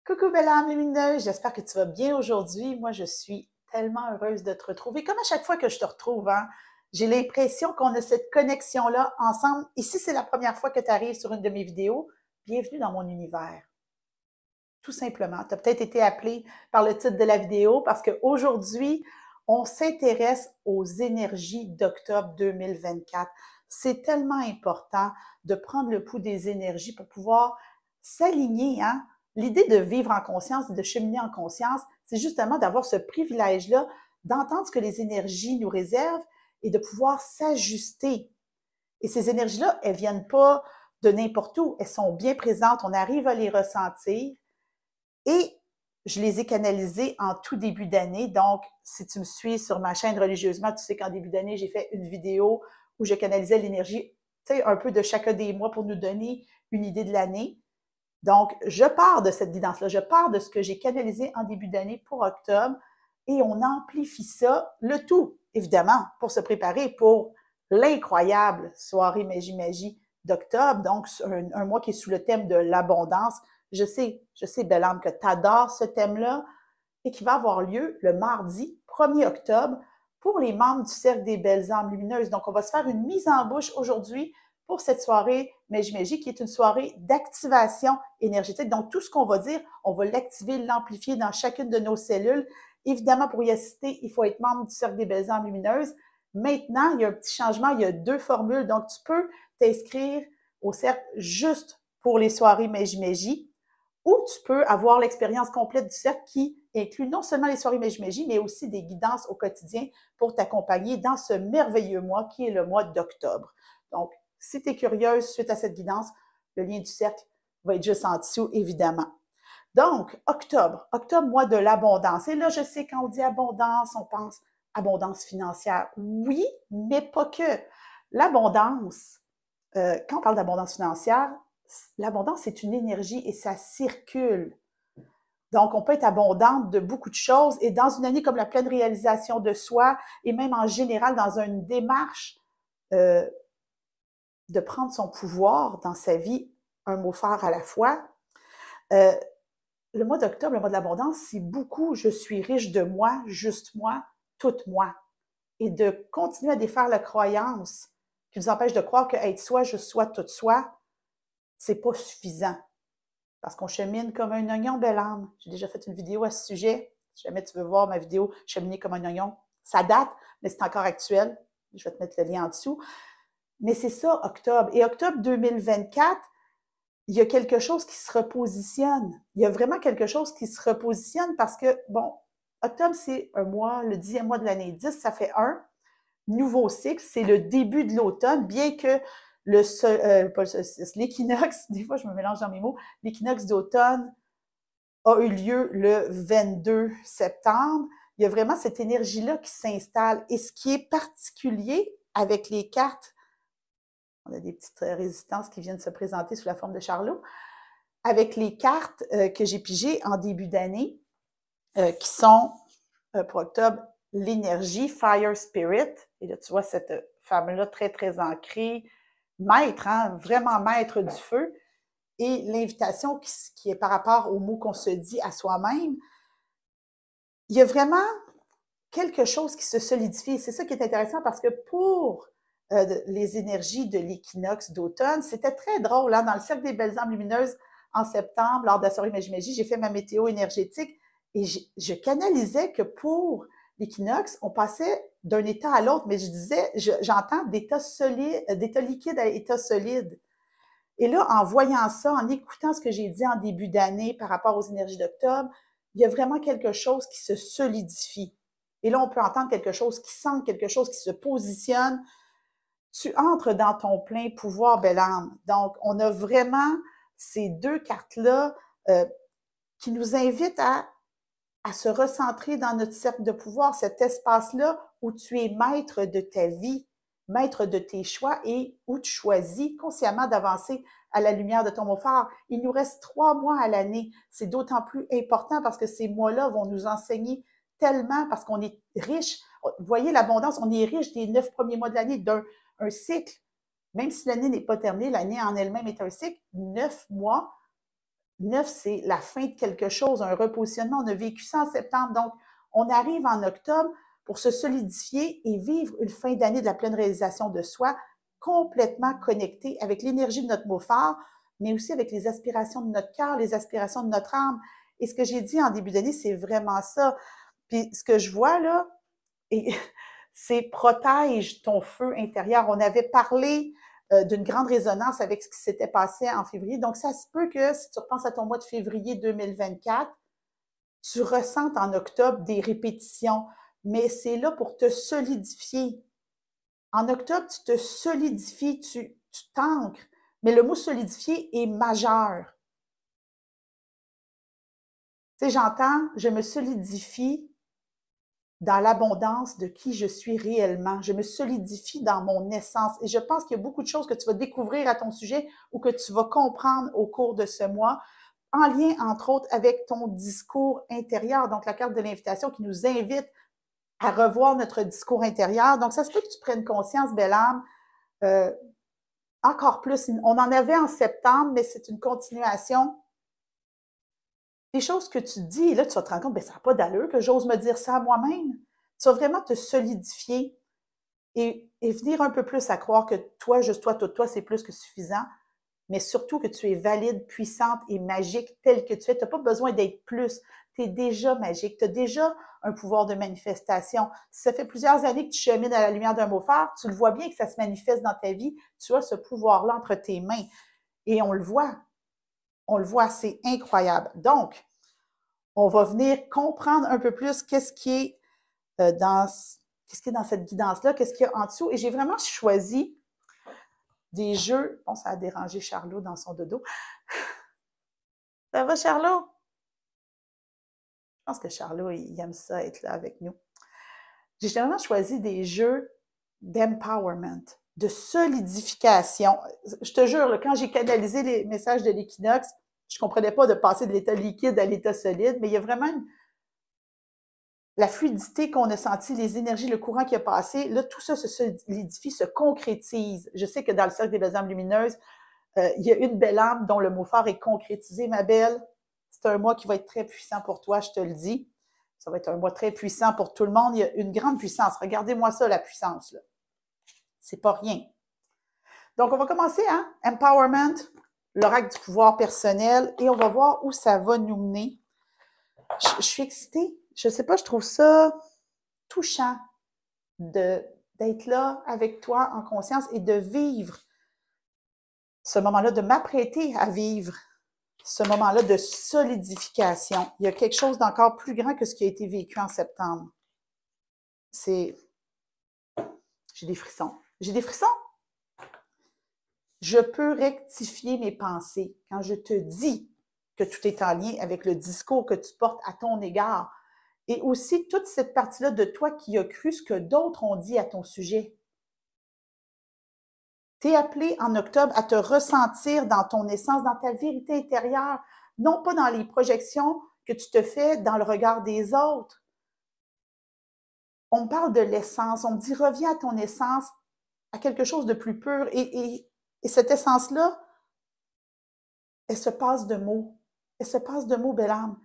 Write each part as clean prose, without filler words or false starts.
Coucou belle âme lumineuse, j'espère que tu vas bien aujourd'hui. Moi, je suis tellement heureuse de te retrouver. Comme à chaque fois que je te retrouve, hein, j'ai l'impression qu'on a cette connexion-là ensemble. Et si c'est la première fois que tu arrives sur une de mes vidéos, bienvenue dans mon univers. Tout simplement. Tu as peut-être été appelé par le titre de la vidéo parce qu'aujourd'hui, on s'intéresse aux énergies d'octobre 2024. C'est tellement important de prendre le pouls des énergies pour pouvoir s'aligner. Hein? L'idée de vivre en conscience et de cheminer en conscience, c'est justement d'avoir ce privilège-là, d'entendre ce que les énergies nous réservent et de pouvoir s'ajuster. Et ces énergies-là, elles viennent pas de n'importe où, elles sont bien présentes, on arrive à les ressentir et je les ai canalisées en tout début d'année. Donc, si tu me suis sur ma chaîne religieusement, tu sais qu'en début d'année, j'ai fait une vidéo où je canalisais l'énergie, tu sais, un peu de chacun des mois pour nous donner une idée de l'année. Donc, je pars de cette guidance-là, je pars de ce que j'ai canalisé en début d'année pour octobre et on amplifie ça, le tout, évidemment, pour se préparer pour l'incroyable soirée Magie d'octobre, donc un mois qui est sous le thème de l'abondance. Je sais, belle âme, que tu adores ce thème-là et qui va avoir lieu le mardi 1er octobre pour les membres du Cercle des Belles Âmes Lumineuses. Donc, on va se faire une mise en bouche aujourd'hui pour cette soirée Magie qui est une soirée d'activation énergétique. Donc, tout ce qu'on va dire, on va l'activer, l'amplifier dans chacune de nos cellules. Évidemment, pour y assister, il faut être membre du Cercle des Belles Âmes Lumineuses. Maintenant, il y a un petit changement, il y a 2 formules. Donc, tu peux t'inscrire au cercle juste pour les soirées Magie, ou tu peux avoir l'expérience complète du cercle qui inclut non seulement les soirées Magie, mais aussi des guidances au quotidien pour t'accompagner dans ce merveilleux mois qui est le mois d'octobre. Donc, si tu es curieuse suite à cette guidance, le lien du cercle va être juste en dessous, évidemment. Donc, octobre, mois de l'abondance. Et là, je sais, quand on dit abondance, on pense abondance financière. Oui, mais pas que. L'abondance, quand on parle d'abondance financière, l'abondance, c'est une énergie et ça circule. Donc, on peut être abondante de beaucoup de choses et dans une année comme la pleine réalisation de soi et même en général dans une démarche euh, de prendre son pouvoir dans sa vie, un mot fort à la fois. Euh, le mois d'octobre, le mois de l'abondance, c'est beaucoup je suis riche de moi, juste moi, toute moi. Et de continuer à défaire la croyance qui nous empêche de croire que être soi, juste soi, toute soi, c'est pas suffisant. Parce qu'on chemine comme un oignon, belle âme. J'ai déjà fait une vidéo à ce sujet. Si jamais tu veux voir ma vidéo Cheminer comme un oignon, ça date, mais c'est encore actuel. Je vais te mettre le lien en dessous. Mais c'est ça, octobre. Et octobre 2024, il y a quelque chose qui se repositionne. Il y a vraiment quelque chose qui se repositionne parce que, bon, octobre, c'est un mois, le 10e mois de l'année. 10, ça fait un. Nouveau cycle, c'est le début de l'automne, bien que l'équinoxe, des fois je me mélange dans mes mots, l'équinoxe d'automne a eu lieu le 22 septembre. Il y a vraiment cette énergie-là qui s'installe. Et ce qui est particulier avec les cartes, on a des petites résistances qui viennent se présenter sous la forme de Charlot, avec les cartes que j'ai pigées en début d'année, qui sont pour octobre l'énergie, Fire Spirit. Et là, tu vois cette femme-là très, très ancrée, maître, hein, vraiment maître du feu. Et l'invitation qui est par rapport aux mots qu'on se dit à soi-même, il y a vraiment quelque chose qui se solidifie. C'est ça qui est intéressant parce que pour les énergies de l'équinoxe d'automne, c'était très drôle. Hein? Dans le Cercle des Belles âmes lumineuses, en septembre, lors de la soirée Magie, j'ai fait ma météo énergétique et je canalisais que pour l'équinoxe, on passait d'un état à l'autre, mais je disais, j'entends d'état solide, d'état liquide à état solide. Et là, en voyant ça, en écoutant ce que j'ai dit en début d'année par rapport aux énergies d'octobre, il y a vraiment quelque chose qui se solidifie. Et là, on peut entendre quelque chose qui sent, quelque chose qui se positionne. Tu entres dans ton plein pouvoir, belle âme. Donc, on a vraiment ces 2 cartes-là qui nous invitent à se recentrer dans notre cercle de pouvoir, cet espace-là où tu es maître de ta vie, maître de tes choix et où tu choisis consciemment d'avancer à la lumière de ton mot phare. Il nous reste 3 mois à l'année. C'est d'autant plus important parce que ces mois-là vont nous enseigner tellement parce qu'on est riche. Vous voyez l'abondance, on est riche des 9 premiers mois de l'année d'un cycle. Même si l'année n'est pas terminée, l'année en elle-même est un cycle. 9 mois, 9, c'est la fin de quelque chose, un repositionnement. On a vécu ça en septembre. Donc, on arrive en octobre pour se solidifier et vivre une fin d'année de la pleine réalisation de soi, complètement connecté avec l'énergie de notre mot phare, mais aussi avec les aspirations de notre cœur, les aspirations de notre âme. Et ce que j'ai dit en début d'année, c'est vraiment ça. Puis ce que je vois là, c'est protège ton feu intérieur. On avait parlé d'une grande résonance avec ce qui s'était passé en février. Donc, ça se peut que si tu repenses à ton mois de février 2024, tu ressentes en octobre des répétitions, mais c'est là pour te solidifier. En octobre, tu te solidifies, tu t'ancres, mais le mot solidifier est majeur. Tu sais, j'entends, je me solidifie dans l'abondance de qui je suis réellement. Je me solidifie dans mon essence. Et je pense qu'il y a beaucoup de choses que tu vas découvrir à ton sujet ou que tu vas comprendre au cours de ce mois, en lien, entre autres, avec ton discours intérieur. Donc, la carte de l'invitation qui nous invite à revoir notre discours intérieur. Donc, ça se peut que tu prennes conscience, belle âme, encore plus. On en avait en septembre, mais c'est une continuation. Des choses que tu dis, et là, tu vas te rendre compte, ben, ça n'a pas d'allure que j'ose me dire ça à moi-même. Tu vas vraiment te solidifier et venir un peu plus à croire que toi, juste toi, tout toi, c'est plus que suffisant, mais surtout que tu es valide, puissante et magique telle que tu es. Tu n'as pas besoin d'être plus. Tu es déjà magique. Tu as déjà un pouvoir de manifestation. Si ça fait plusieurs années que tu chemines à la lumière d'un mot phare, tu le vois bien que ça se manifeste dans ta vie. Tu as ce pouvoir-là entre tes mains. Et on le voit. On le voit, c'est incroyable. Donc, on va venir comprendre un peu plus qu'est-ce qui est dans cette guidance-là, qu'est-ce qu'il y a en dessous. Et j'ai vraiment choisi des jeux. Bon, ça a dérangé Charlot dans son dodo. Ça va, Charlot? Je pense que Charlot, il aime ça être là avec nous. J'ai vraiment choisi des jeux d'empowerment, de solidification. Je te jure, là, quand j'ai canalisé les messages de l'équinoxe, je ne comprenais pas de passer de l'état liquide à l'état solide, mais il y a vraiment la fluidité qu'on a sentie, les énergies, le courant qui a passé, là, tout ça se solidifie, se concrétise. Je sais que dans le cercle des belles âmes lumineuses, il y a une belle âme dont le mot phare est concrétisé, ma belle. C'est un mois qui va être très puissant pour toi, je te le dis. Ça va être un mois très puissant pour tout le monde. Il y a une grande puissance. Regardez-moi ça, la puissance, là. C'est pas rien. Donc, on va commencer, hein? Empowerment, l'oracle du pouvoir personnel, et on va voir où ça va nous mener. Je suis excitée. Je sais pas, je trouve ça touchant d'être là avec toi en conscience et de vivre ce moment-là, de m'apprêter à vivre ce moment-là de solidification. Il y a quelque chose d'encore plus grand que ce qui a été vécu en septembre. J'ai des frissons. J'ai des frissons. Je peux rectifier mes pensées quand je te dis que tout est en lien avec le discours que tu portes à ton égard. Et aussi toute cette partie-là de toi qui a cru ce que d'autres ont dit à ton sujet. Tu es appelé en octobre à te ressentir dans ton essence, dans ta vérité intérieure, non pas dans les projections que tu te fais dans le regard des autres. On me parle de l'essence, on me dit reviens à ton essence, à quelque chose de plus pur. Et cette essence-là, elle se passe de mots. Elle se passe de mots, belle âme.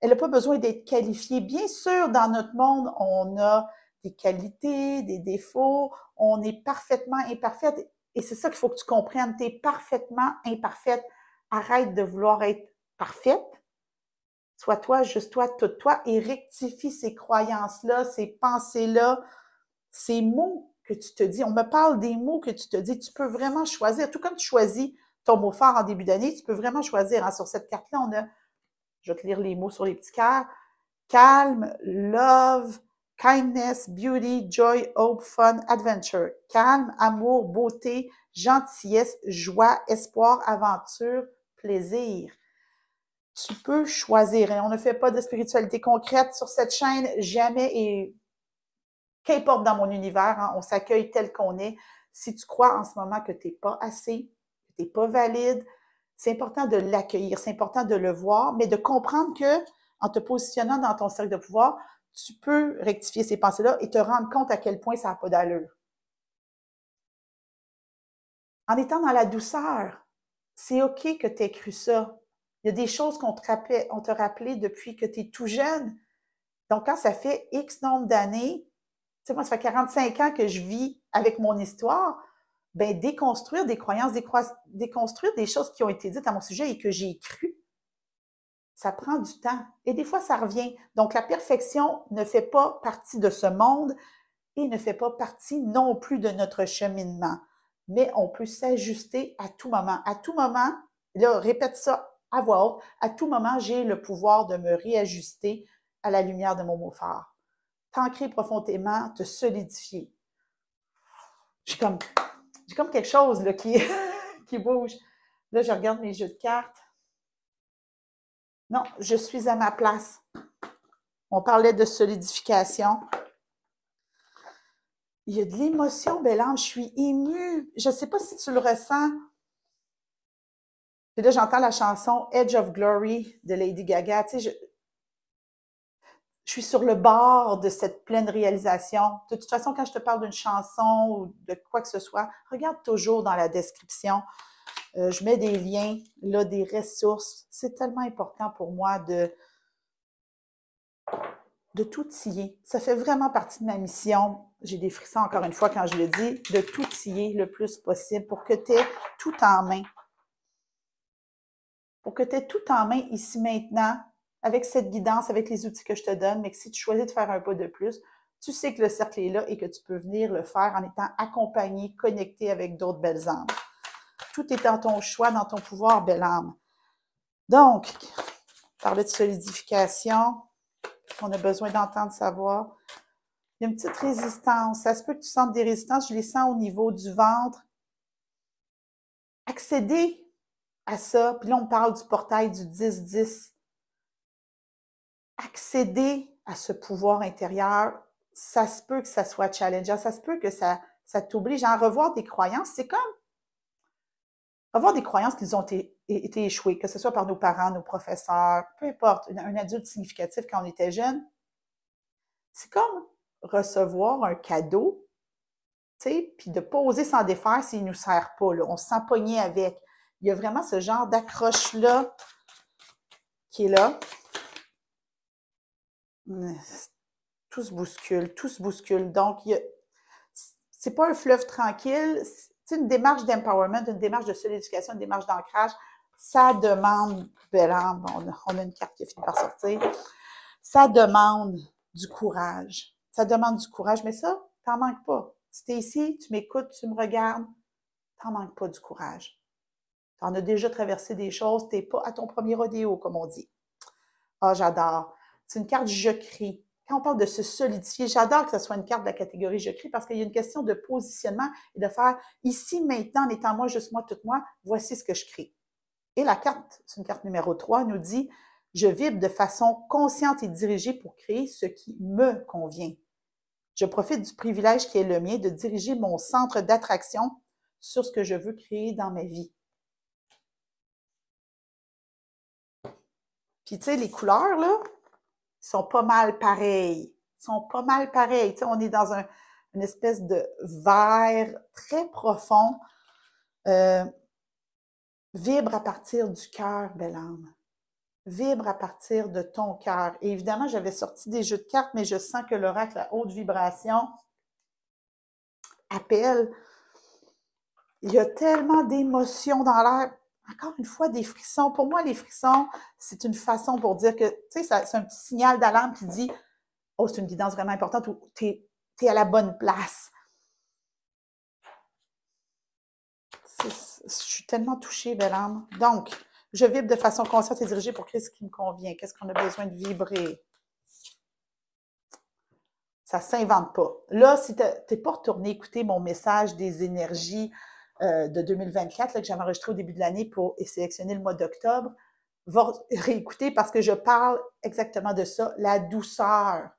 Elle n'a pas besoin d'être qualifiée. Bien sûr, dans notre monde, on a des qualités, des défauts, on est parfaitement imparfaite. Et c'est ça qu'il faut que tu comprennes. Tu es parfaitement imparfaite. Arrête de vouloir être parfaite. Sois toi, juste toi, tout toi, et rectifie ces croyances-là, ces pensées-là, ces mots que tu te dis. On me parle des mots que tu te dis. Tu peux vraiment choisir. Tout comme tu choisis ton mot phare en début d'année, tu peux vraiment choisir. Hein. Sur cette carte-là, on a, je vais te lire les mots sur les petits cœurs. Calme, love, kindness, beauty, joy, hope, fun, adventure. Calme, amour, beauté, gentillesse, joie, espoir, aventure, plaisir. Tu peux choisir. Et on ne fait pas de spiritualité concrète sur cette chaîne, jamais, et qu'importe dans mon univers, hein, on s'accueille tel qu'on est. Si tu crois en ce moment que tu n'es pas assez, que tu n'es pas valide, c'est important de l'accueillir, c'est important de le voir, mais de comprendre que en te positionnant dans ton cercle de pouvoir, tu peux rectifier ces pensées-là et te rendre compte à quel point ça n'a pas d'allure. En étant dans la douceur, c'est OK que tu aies cru ça. Il y a des choses qu'on te rappelait depuis que tu es tout jeune. Donc, quand ça fait X nombre d'années, tu sais, moi, ça fait 45 ans que je vis avec mon histoire, ben déconstruire des croyances, déconstruire des choses qui ont été dites à mon sujet et que j'ai cru, ça prend du temps. Et des fois, ça revient. Donc, la perfection ne fait pas partie de ce monde et ne fait pas partie non plus de notre cheminement. Mais on peut s'ajuster à tout moment. À tout moment, là, répète ça à voix haute, à tout moment, j'ai le pouvoir de me réajuster à la lumière de mon mot phare. T'ancrer profondément, te solidifier. J'ai comme quelque chose là, qui, qui bouge. Là, je regarde mes jeux de cartes. Non, je suis à ma place. On parlait de solidification. Il y a de l'émotion, Bélange. Je suis émue. Je ne sais pas si tu le ressens. Puis là, j'entends la chanson Edge of Glory de Lady Gaga. Tu sais, je suis sur le bord de cette pleine réalisation. De toute façon, quand je te parle d'une chanson ou de quoi que ce soit, regarde toujours dans la description. Je mets des liens, là, des ressources. C'est tellement important pour moi de tout tiller. Ça fait vraiment partie de ma mission. J'ai des frissons encore une fois quand je le dis, de tout tiller le plus possible pour que tu aies tout en main. Pour que tu aies tout en main ici maintenant, avec cette guidance, avec les outils que je te donne, mais que si tu choisis de faire un pas de plus, tu sais que le cercle est là et que tu peux venir le faire en étant accompagné, connecté avec d'autres belles âmes. Tout est dans ton choix, dans ton pouvoir, belle âme. Donc, parler de solidification, qu'on a besoin d'entendre savoir. Il y a une petite résistance. Ça se peut que tu sentes des résistances. Je les sens au niveau du ventre. Accéder à ça. Puis là, on parle du portail du 10-10. Accéder à ce pouvoir intérieur, ça se peut que ça soit challengeant. Ça se peut que ça t'oblige à revoir des croyances. C'est comme avoir des croyances qui ont été échouées, que ce soit par nos parents, nos professeurs, peu importe, un adulte significatif quand on était jeune. C'est comme recevoir un cadeau, tu sais, puis de ne pas oser s'en défaire s'il ne nous sert pas, là. On se sent pogné avec. Il y a vraiment ce genre d'accroche-là qui est là. Tout se bouscule, tout se bouscule. Donc, c'est pas un fleuve tranquille, c'est une démarche d'empowerment, une démarche de solidification, une démarche d'ancrage. Ça demande, belle âme, on a une carte qui a fini par sortir, ça demande du courage. Ça demande du courage, mais ça, t'en manques pas. Si t'es ici, tu m'écoutes, tu me regardes, t'en manques pas du courage. T'en as déjà traversé des choses, t'es pas à ton premier rodéo, comme on dit. Ah, j'adore. C'est une carte je crie. Quand on parle de se solidifier, j'adore que ce soit une carte de la catégorie je crie parce qu'il y a une question de positionnement et de faire ici, maintenant, en étant moi, juste moi, toute moi, voici ce que je crie. Et la carte, c'est une carte numéro 3, nous dit je vibre de façon consciente et dirigée pour créer ce qui me convient. Je profite du privilège qui est le mien de diriger mon centre d'attraction sur ce que je veux créer dans ma vie. Puis, tu sais, les couleurs, là, sont pas mal pareilles. Ils sont pas mal pareils. Tu sais, on est dans une espèce de vert très profond. Vibre à partir du cœur, belle âme. Vibre à partir de ton cœur. Et évidemment, j'avais sorti des jeux de cartes, mais je sens que l'oracle à haute vibration appelle. Il y a tellement d'émotions dans l'air. Encore une fois, des frissons. Pour moi, les frissons, c'est une façon pour dire que, tu sais, c'est un petit signal d'alarme qui dit oh, c'est une guidance vraiment importante ou tu es à la bonne place. Je suis tellement touchée, belle âme. Donc, je vibre de façon consciente et dirigée pour créer ce qui me convient. Qu'est-ce qu'on a besoin de vibrer? Ça ne s'invente pas. Là, si tu n'es pas retourné écouter mon message des énergies de 2024 là, que j'avais enregistré au début de l'année pour sélectionner le mois d'octobre, va réécouter parce que je parle exactement de ça, la douceur.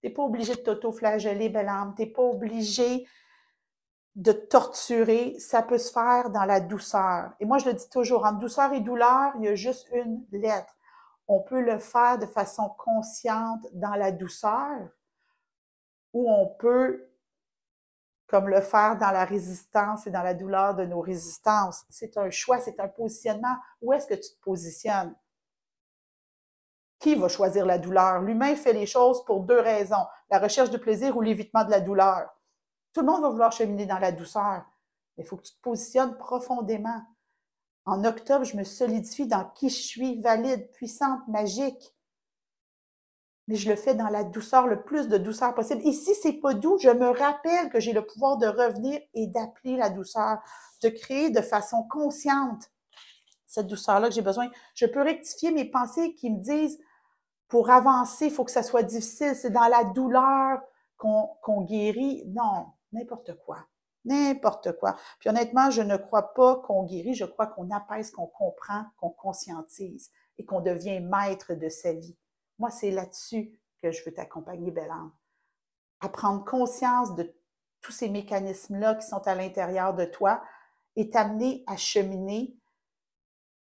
Tu n'es pas obligé de t'auto-flageller, belle âme. Tu n'es pas obligé de torturer. Ça peut se faire dans la douceur. Et moi, je le dis toujours, entre douceur et douleur, il y a juste une lettre. On peut le faire de façon consciente dans la douceur ou on peut comme le faire dans la résistance et dans la douleur de nos résistances. C'est un choix, c'est un positionnement. Où est-ce que tu te positionnes? Qui va choisir la douleur? L'humain fait les choses pour deux raisons, la recherche de plaisir ou l'évitement de la douleur. Tout le monde va vouloir cheminer dans la douceur, mais il faut que tu te positionnes profondément. En octobre, je me solidifie dans qui je suis, valide, puissante, magique. Mais je le fais dans la douceur, le plus de douceur possible. Et si c'est pas doux, je me rappelle que j'ai le pouvoir de revenir et d'appeler la douceur, de créer de façon consciente cette douceur-là que j'ai besoin. Je peux rectifier mes pensées qui me disent, pour avancer, il faut que ça soit difficile, c'est dans la douleur qu'on guérit. Non, n'importe quoi. N'importe quoi. Puis honnêtement, je ne crois pas qu'on guérit, je crois qu'on apaise, qu'on comprend, qu'on conscientise et qu'on devient maître de sa vie. Moi, c'est là-dessus que je veux t'accompagner, belle âme. À prendre conscience de tous ces mécanismes-là qui sont à l'intérieur de toi et t'amener à cheminer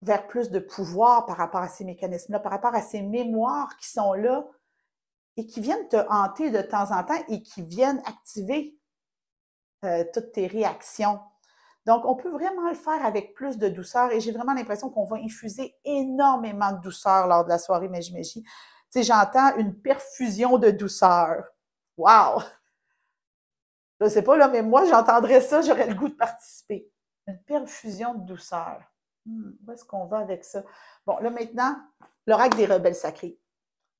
vers plus de pouvoir par rapport à ces mécanismes-là, par rapport à ces mémoires qui sont là et qui viennent te hanter de temps en temps et qui viennent activer toutes tes réactions. Donc, on peut vraiment le faire avec plus de douceur et j'ai vraiment l'impression qu'on va infuser énormément de douceur lors de la soirée Magie-Magie. Tu sais, j'entends une perfusion de douceur. Wow! Je sais pas, là, mais moi, j'entendrais ça, j'aurais le goût de participer. Une perfusion de douceur. Où est-ce qu'on va avec ça? Bon, là, maintenant, l'oracle des rebelles sacrés.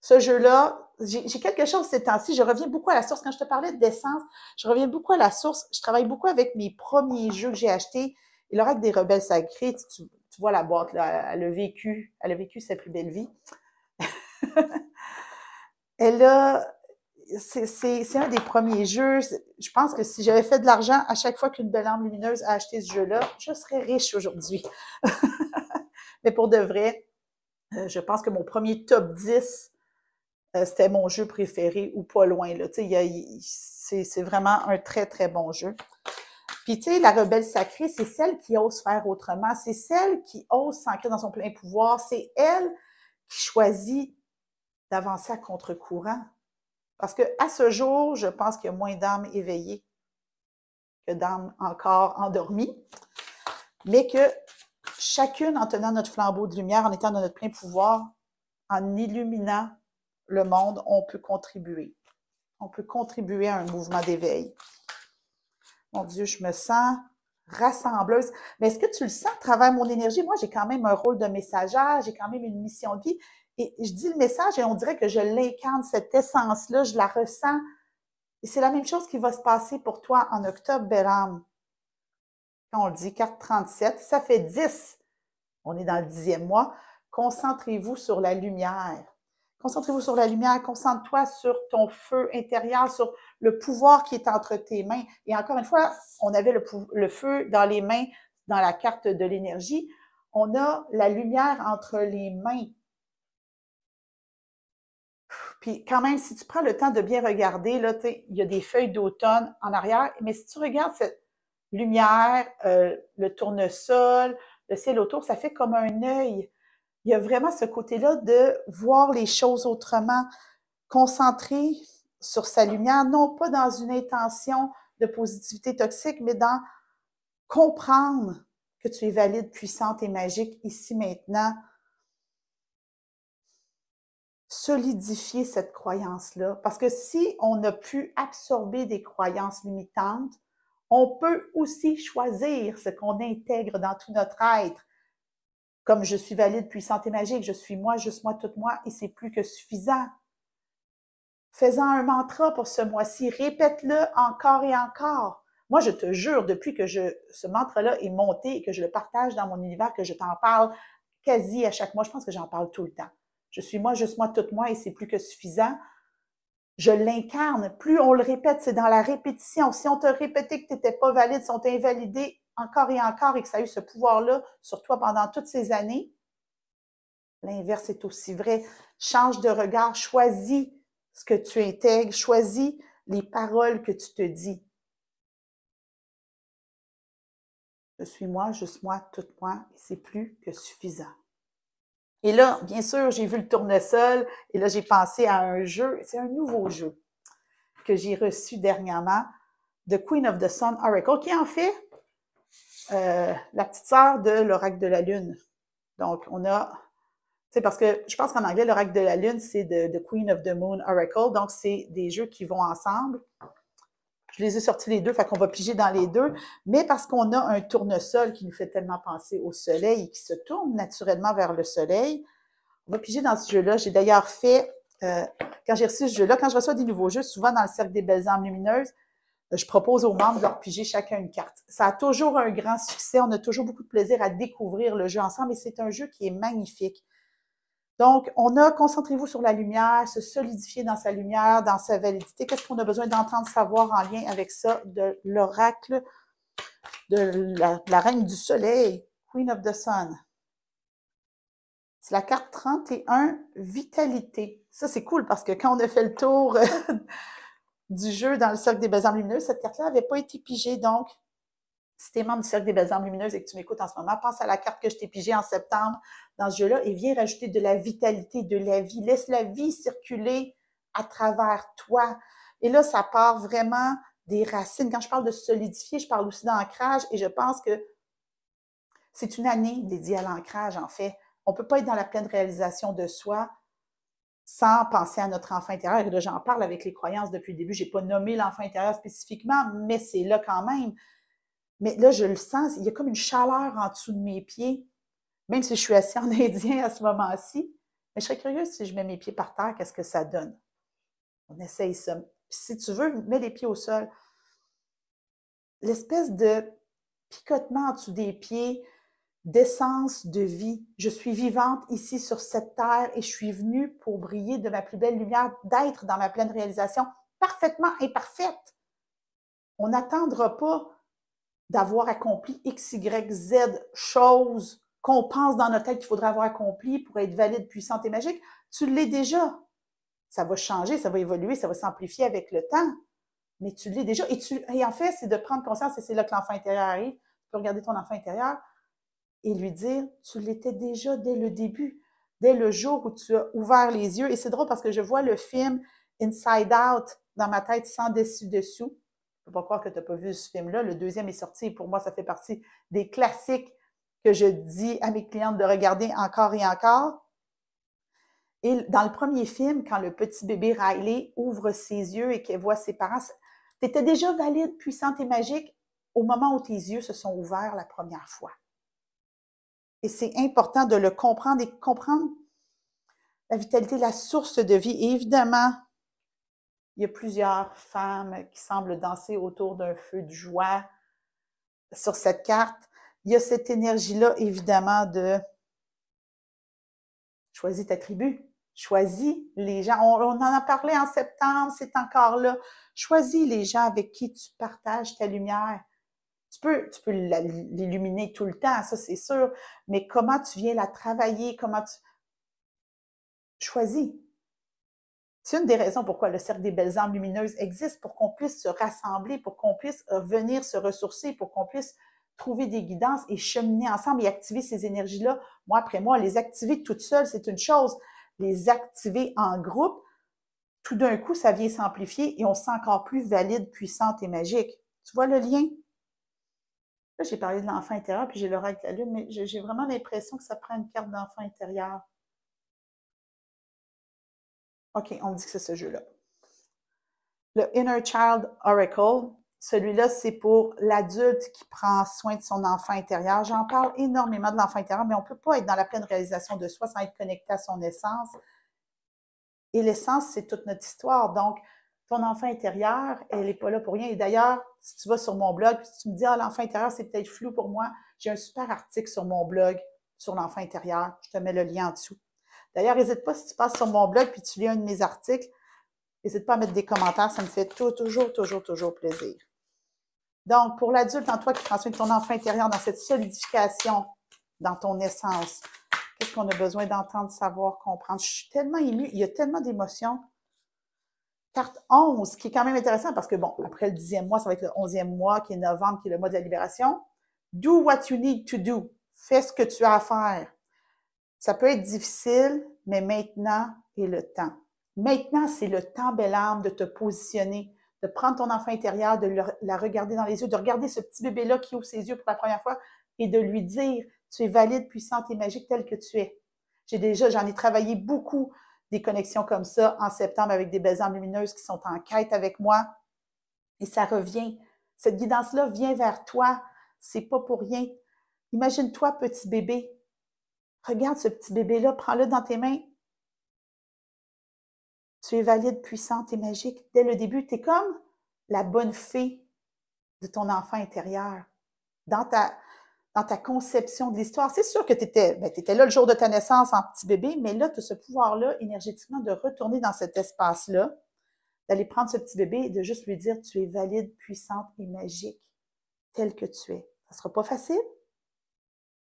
Ce jeu-là, j'ai quelque chose ces temps-ci, je reviens beaucoup à la source. Quand je te parlais d'essence, je reviens beaucoup à la source. Je travaille beaucoup avec mes premiers jeux que j'ai achetés. Et l'oracle des rebelles sacrés, tu vois la boîte, là, elle a vécu sa plus belle vie. Elle a, c'est un des premiers jeux. Je pense que si j'avais fait de l'argent à chaque fois qu'une belle âme lumineuse a acheté ce jeu-là, je serais riche aujourd'hui. Mais pour de vrai, je pense que mon premier top 10, c'était mon jeu préféré ou pas loin. Là. C'est vraiment un très, très bon jeu. Puis, tu sais, la rebelle sacrée, c'est celle qui ose faire autrement. C'est celle qui ose s'ancrer dans son plein pouvoir. C'est elle qui choisit d'avancer à contre-courant. Parce que à ce jour, je pense qu'il y a moins d'âmes éveillées que d'âmes encore endormies, mais que chacune, en tenant notre flambeau de lumière, en étant dans notre plein pouvoir, en illuminant le monde, on peut contribuer. On peut contribuer à un mouvement d'éveil. Mon Dieu, je me sens rassembleuse. Mais est-ce que tu le sens à travers mon énergie? Moi, j'ai quand même un rôle de messagère, j'ai quand même une mission de vie. Et je dis le message et on dirait que je l'incarne, cette essence-là, je la ressens. Et c'est la même chose qui va se passer pour toi en octobre, belle âme. Quand on le dit, carte 37, ça fait 10. On est dans le 10e mois. Concentrez-vous sur la lumière. Concentrez-vous sur la lumière, concentre-toi sur ton feu intérieur, sur le pouvoir qui est entre tes mains. Et encore une fois, on avait le feu dans les mains, dans la carte de l'énergie. On a la lumière entre les mains. Puis quand même, si tu prends le temps de bien regarder, là, il y a des feuilles d'automne en arrière, mais si tu regardes cette lumière, le tournesol, le ciel autour, ça fait comme un œil. Il y a vraiment ce côté-là de voir les choses autrement, concentré sur sa lumière, non pas dans une intention de positivité toxique, mais dans comprendre que tu es valide, puissante et magique ici maintenant. Solidifier cette croyance-là. Parce que si on a pu absorber des croyances limitantes, on peut aussi choisir ce qu'on intègre dans tout notre être. Comme je suis valide, puissante et magique, je suis moi, juste moi, toute moi, et c'est plus que suffisant. Fais-en un mantra pour ce mois-ci, répète-le encore et encore. Moi, je te jure, depuis que ce mantra-là est monté et que je le partage dans mon univers, que je t'en parle quasi à chaque mois, je pense que j'en parle tout le temps. Je suis moi, juste moi, toute moi, et c'est plus que suffisant. Je l'incarne. Plus on le répète, c'est dans la répétition. Si on t'a répété que tu n'étais pas valide, si on t'a invalidé encore et encore et que ça a eu ce pouvoir-là sur toi pendant toutes ces années, l'inverse est aussi vrai. Change de regard, choisis ce que tu intègres, choisis les paroles que tu te dis. Je suis moi, juste moi, toute moi, et c'est plus que suffisant. Et là, bien sûr, j'ai vu le tournesol et là, j'ai pensé à un jeu. C'est un nouveau jeu que j'ai reçu dernièrement. The Queen of the Sun Oracle, qui est en fait la petite sœur de l'oracle de la Lune. Donc, on a, tu sais, parce que je pense qu'en anglais, l'oracle de la Lune, c'est the Queen of the Moon Oracle. Donc, c'est des jeux qui vont ensemble. Je les ai sortis les deux, fait qu'on va piger dans les deux. Mais parce qu'on a un tournesol qui nous fait tellement penser au soleil et qui se tourne naturellement vers le soleil, on va piger dans ce jeu-là. J'ai d'ailleurs fait, quand j'ai reçu ce jeu-là, quand je reçois des nouveaux jeux, souvent dans le cercle des belles âmes lumineuses, je propose aux membres de leur piger chacun une carte. Ça a toujours un grand succès. On a toujours beaucoup de plaisir à découvrir le jeu ensemble et c'est un jeu qui est magnifique. Donc, on a concentrez-vous sur la lumière, se solidifier dans sa lumière, dans sa validité. Qu'est-ce qu'on a besoin d'entendre savoir en lien avec ça de l'oracle de la reine du soleil, Queen of the Sun? C'est la carte 31, vitalité. Ça, c'est cool parce que quand on a fait le tour du jeu dans le cercle des belles âmes lumineuses, cette carte-là n'avait pas été pigée. Donc, si tu es membre du cercle des belles âmes lumineuses et que tu m'écoutes en ce moment, pense à la carte que je t'ai pigée en septembre dans ce jeu-là et viens rajouter de la vitalité, de la vie. Laisse la vie circuler à travers toi. Et là, ça part vraiment des racines. Quand je parle de solidifier, je parle aussi d'ancrage et je pense que c'est une année dédiée à l'ancrage, en fait. On ne peut pas être dans la pleine réalisation de soi sans penser à notre enfant intérieur. Et là, j'en parle avec les croyances depuis le début. Je n'ai pas nommé l'enfant intérieur spécifiquement, mais c'est là quand même. Mais là, je le sens, il y a comme une chaleur en dessous de mes pieds, même si je suis assis en indien à ce moment-ci. Mais je serais curieuse si je mets mes pieds par terre, qu'est-ce que ça donne? On essaye ça. Puis si tu veux, mets les pieds au sol. L'espèce de picotement en dessous des pieds, d'essence de vie. Je suis vivante ici sur cette terre et je suis venue pour briller de ma plus belle lumière, d'être dans ma pleine réalisation, parfaitement imparfaite. On n'attendra pas d'avoir accompli X, Y, Z choses qu'on pense dans notre tête qu'il faudrait avoir accompli pour être valide, puissante et magique. Tu l'es déjà. Ça va changer, ça va évoluer, ça va s'amplifier avec le temps. Mais tu l'es déjà. Et en fait, c'est de prendre conscience, et c'est là que l'enfant intérieur arrive. Tu peux regarder ton enfant intérieur et lui dire, tu l'étais déjà dès le début, dès le jour où tu as ouvert les yeux. Et c'est drôle parce que je vois le film Inside Out dans ma tête sans dessus-dessous. Je ne peux pas croire que tu n'as pas vu ce film-là. Le deuxième est sorti et pour moi, ça fait partie des classiques que je dis à mes clientes de regarder encore et encore. Et dans le premier film, quand le petit bébé Riley ouvre ses yeux et qu'elle voit ses parents, tu étais déjà valide, puissante et magique au moment où tes yeux se sont ouverts la première fois. Et c'est important de le comprendre et comprendre la vitalité, la source de vie. Et évidemment, il y a plusieurs femmes qui semblent danser autour d'un feu de joie sur cette carte. Il y a cette énergie-là, évidemment, de choisis ta tribu. Choisis les gens. On en a parlé en septembre, c'est encore là. Choisis les gens avec qui tu partages ta lumière. Tu peux l'illuminer tout le temps, ça c'est sûr, mais comment tu viens la travailler, comment tu choisis. C'est une des raisons pourquoi le Cercle des belles âmes lumineuses existe, pour qu'on puisse se rassembler, pour qu'on puisse venir se ressourcer, pour qu'on puisse trouver des guidances et cheminer ensemble et activer ces énergies-là. Moi, après moi, les activer toute seule, c'est une chose. Les activer en groupe, tout d'un coup, ça vient s'amplifier et on se sent encore plus valide, puissante et magique. Tu vois le lien? Là, j'ai parlé de l'enfant intérieur, puis j'ai l'oracle de la lune, mais j'ai vraiment l'impression que ça prend une carte d'enfant intérieur. OK, on me dit que c'est ce jeu-là. Le Inner Child Oracle, celui-là, c'est pour l'adulte qui prend soin de son enfant intérieur. J'en parle énormément de l'enfant intérieur, mais on ne peut pas être dans la pleine réalisation de soi sans être connecté à son essence. Et l'essence, c'est toute notre histoire. Donc, ton enfant intérieur, elle n'est pas là pour rien. Et d'ailleurs, si tu vas sur mon blog, puis tu me dis, ah, l'enfant intérieur, c'est peut-être flou pour moi, j'ai un super article sur mon blog sur l'enfant intérieur. Je te mets le lien en dessous. D'ailleurs, n'hésite pas si tu passes sur mon blog puis tu lis un de mes articles, n'hésite pas à mettre des commentaires, ça me fait toujours plaisir. Donc, pour l'adulte en toi qui prend soin de ton enfant intérieur dans cette solidification dans ton essence, qu'est-ce qu'on a besoin d'entendre, savoir, comprendre? Je suis tellement émue, il y a tellement d'émotions. Carte 11, qui est quand même intéressant parce que, bon, après le 10e mois, ça va être le 11e mois, qui est novembre, qui est le mois de la libération. Do what you need to do. Fais ce que tu as à faire. Ça peut être difficile, mais maintenant est le temps. Maintenant, c'est le temps, belle âme, de te positionner, de prendre ton enfant intérieur, de la regarder dans les yeux, de regarder ce petit bébé-là qui ouvre ses yeux pour la première fois et de lui dire, tu es valide, puissante et magique telle que tu es. J'en ai travaillé beaucoup des connexions comme ça en septembre avec des belles âmes lumineuses qui sont en quête avec moi. Et ça revient. Cette guidance-là vient vers toi. C'est pas pour rien. Imagine-toi, petit bébé. Regarde ce petit bébé-là, prends-le dans tes mains. Tu es valide, puissante et magique. Dès le début, tu es comme la bonne fée de ton enfant intérieur. Dans ta conception de l'histoire. C'est sûr que tu étais là le jour de ta naissance en petit bébé, mais là, tu as ce pouvoir-là, énergétiquement, de retourner dans cet espace-là, d'aller prendre ce petit bébé et de juste lui dire, tu es valide, puissante et magique, telle que tu es. Ça ne sera pas facile.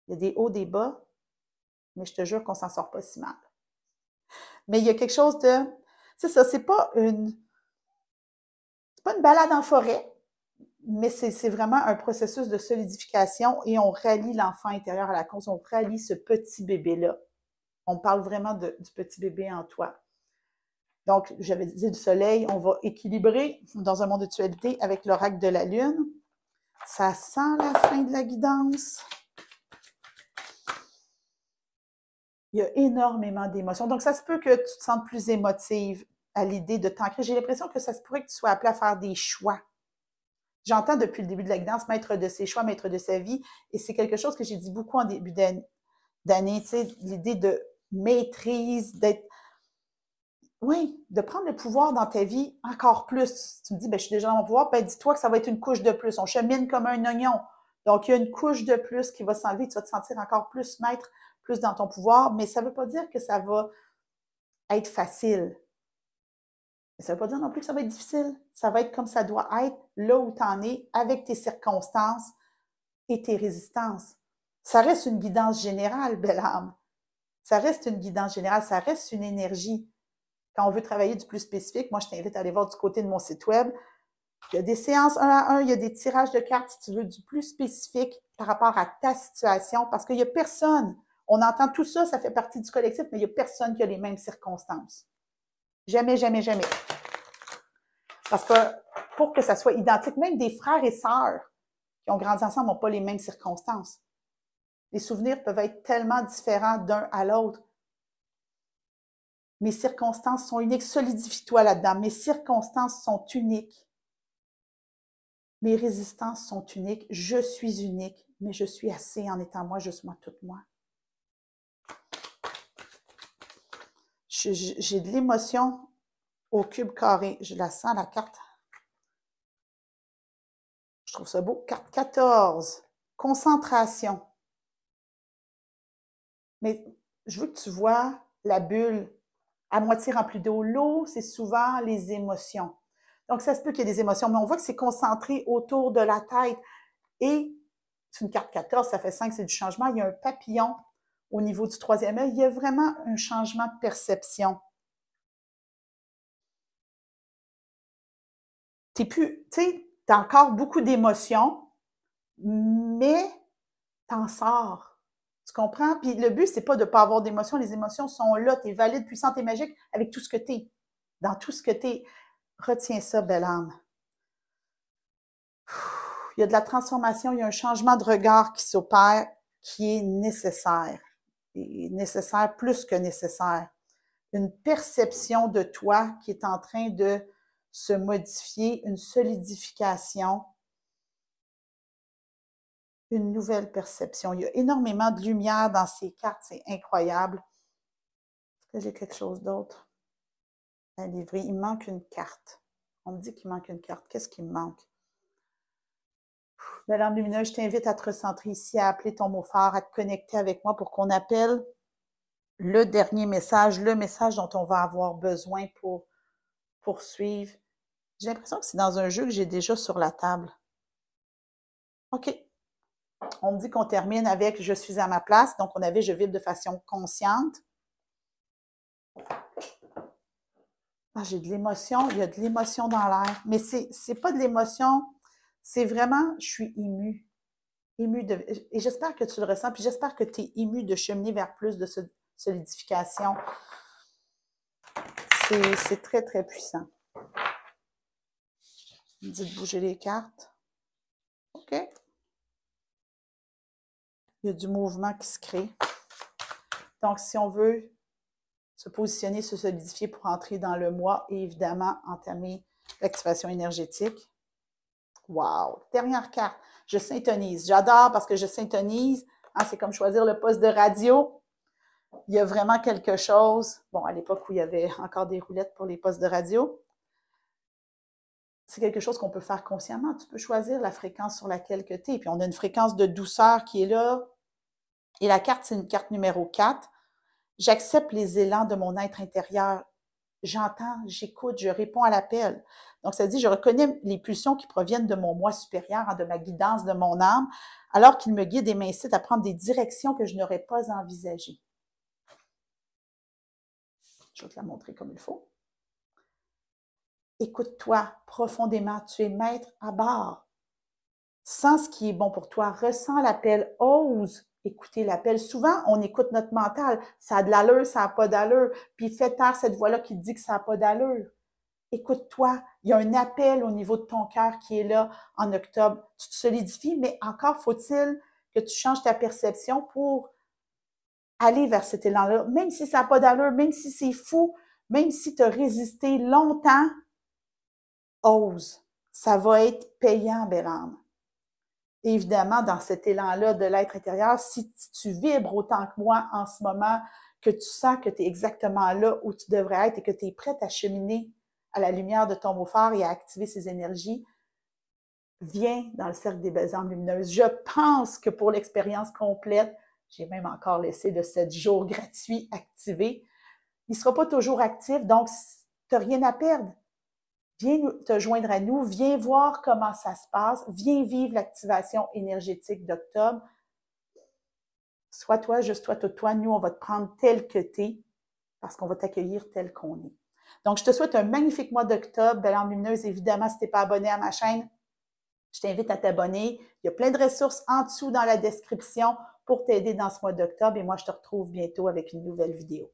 Il y a des hauts, des bas, mais je te jure qu'on s'en sort pas si mal. Mais il y a quelque chose de... C'est ça, c'est pas une balade en forêt, mais c'est vraiment un processus de solidification et on rallie l'enfant intérieur à la cause, on rallie ce petit bébé-là. On parle vraiment du petit bébé en toi. Donc, j'avais dit du soleil, on va équilibrer dans un monde de dualité avec l'oracle de la lune. Ça sent la fin de la guidance. Il y a énormément d'émotions. Donc, ça se peut que tu te sentes plus émotive à l'idée de t'ancrer. J'ai l'impression que ça se pourrait que tu sois appelé à faire des choix. J'entends depuis le début de la guidance, maître de ses choix, maître de sa vie. Et c'est quelque chose que j'ai dit beaucoup en début d'année, tu sais, l'idée de maîtrise, d'être... Oui, de prendre le pouvoir dans ta vie encore plus. Tu me dis, ben, je suis déjà dans mon pouvoir, ben, dis-toi que ça va être une couche de plus. On chemine comme un oignon. Donc, il y a une couche de plus qui va s'enlever. Tu vas te sentir encore plus maître, plus dans ton pouvoir, mais ça ne veut pas dire que ça va être facile. Mais ça ne veut pas dire non plus que ça va être difficile. Ça va être comme ça doit être, là où tu en es, avec tes circonstances et tes résistances. Ça reste une guidance générale, belle âme. Ça reste une guidance générale, ça reste une énergie. Quand on veut travailler du plus spécifique, moi, je t'invite à aller voir du côté de mon site web. Il y a des séances 1 à 1, il y a des tirages de cartes si tu veux du plus spécifique par rapport à ta situation, parce qu'il n'y a personne. On entend tout ça, ça fait partie du collectif, mais il n'y a personne qui a les mêmes circonstances. Jamais, jamais, jamais. Parce que pour que ça soit identique, même des frères et sœurs qui ont grandi ensemble n'ont pas les mêmes circonstances. Les souvenirs peuvent être tellement différents d'un à l'autre. Mes circonstances sont uniques. Solidifie-toi là-dedans. Mes circonstances sont uniques. Mes résistances sont uniques. Je suis unique, mais je suis assez en étant moi, juste moi, toute moi. J'ai de l'émotion au cube carré. Je la sens, la carte. Je trouve ça beau. Carte 14. Concentration. Mais je veux que tu vois la bulle à moitié remplie d'eau. L'eau, c'est souvent les émotions. Donc, ça se peut qu'il y ait des émotions, mais on voit que c'est concentré autour de la tête. Et c'est une carte 14, ça fait 5, c'est du changement. Il y a un papillon au niveau du troisième œil. Il y a vraiment un changement de perception. Tu as encore beaucoup d'émotions, mais t'en sors. Tu comprends? Puis le but, c'est pas de ne pas avoir d'émotions. Les émotions sont là. Tu es valide, puissante et magique avec tout ce que tu es. Dans tout ce que tu es. Retiens ça, belle âme. Il y a de la transformation, il y a un changement de regard qui s'opère, qui est nécessaire. Et nécessaire, plus que nécessaire. Une perception de toi qui est en train de se modifier, une solidification, une nouvelle perception. Il y a énormément de lumière dans ces cartes, c'est incroyable. Est-ce que j'ai quelque chose d'autre à livrer? Il me manque une carte. On me dit qu'il manque une carte. Qu'est-ce qui me manque? Belle âme lumineuse, je t'invite à te recentrer ici, à appeler ton mot fort, à te connecter avec moi pour qu'on appelle le dernier message, le message dont on va avoir besoin pour poursuivre. J'ai l'impression que c'est dans un jeu que j'ai déjà sur la table. OK. On me dit qu'on termine avec « Je suis à ma place », donc on avait « Je vibre de façon consciente ». Ah, j'ai de l'émotion, il y a de l'émotion dans l'air, mais c'est pas de l'émotion, c'est vraiment « Je suis émue ». Et j'espère que tu le ressens, puis j'espère que tu es ému de cheminer vers plus de solidification. C'est très, très puissant. Il me dit de bouger les cartes. OK. Il y a du mouvement qui se crée. Donc, si on veut se positionner, se solidifier pour entrer dans le mois et évidemment entamer l'activation énergétique. Wow! Dernière carte. Je syntonise. J'adore parce que je syntonise. Hein, c'est comme choisir le poste de radio. Il y a vraiment quelque chose. Bon, à l'époque où il y avait encore des roulettes pour les postes de radio, c'est quelque chose qu'on peut faire consciemment. Tu peux choisir la fréquence sur laquelle tu es. Puis on a une fréquence de douceur qui est là. Et la carte, c'est une carte numéro 4. J'accepte les élans de mon être intérieur. J'entends, j'écoute, je réponds à l'appel. Donc, ça dit, je reconnais les pulsions qui proviennent de mon moi supérieur, de ma guidance, de mon âme, alors qu'il me guide et m'incite à prendre des directions que je n'aurais pas envisagées. Je vais te la montrer comme il faut. Écoute-toi profondément, tu es maître à bord. Sens ce qui est bon pour toi, ressens l'appel, ose écouter l'appel. Souvent, on écoute notre mental. Ça a de l'allure, ça n'a pas d'allure. Puis fais taire cette voix-là qui te dit que ça n'a pas d'allure. Écoute-toi. Il y a un appel au niveau de ton cœur qui est là en octobre. Tu te solidifies, mais encore faut-il que tu changes ta perception pour aller vers cet élan-là. Même si ça n'a pas d'allure, même si c'est fou, même si tu as résisté longtemps, ose. Ça va être payant, belle âme. Et évidemment, dans cet élan-là de l'être intérieur, si tu vibres autant que moi en ce moment, que tu sens que tu es exactement là où tu devrais être et que tu es prête à cheminer à la lumière de ton beau-frère et à activer ces énergies, viens dans le cercle des belles âmes lumineuses. Je pense que pour l'expérience complète, j'ai même encore laissé le 7 jours gratuit activé. Il ne sera pas toujours actif, donc tu n'as rien à perdre. Viens te joindre à nous, viens voir comment ça se passe, viens vivre l'activation énergétique d'octobre. Sois toi, juste toi, tout toi. Nous, on va te prendre tel que tu es parce qu'on va t'accueillir tel qu'on est. Donc, je te souhaite un magnifique mois d'octobre. Belle âme lumineuse, évidemment, si tu n'es pas abonné à ma chaîne, je t'invite à t'abonner. Il y a plein de ressources en dessous dans la description pour t'aider dans ce mois d'octobre. Et moi, je te retrouve bientôt avec une nouvelle vidéo.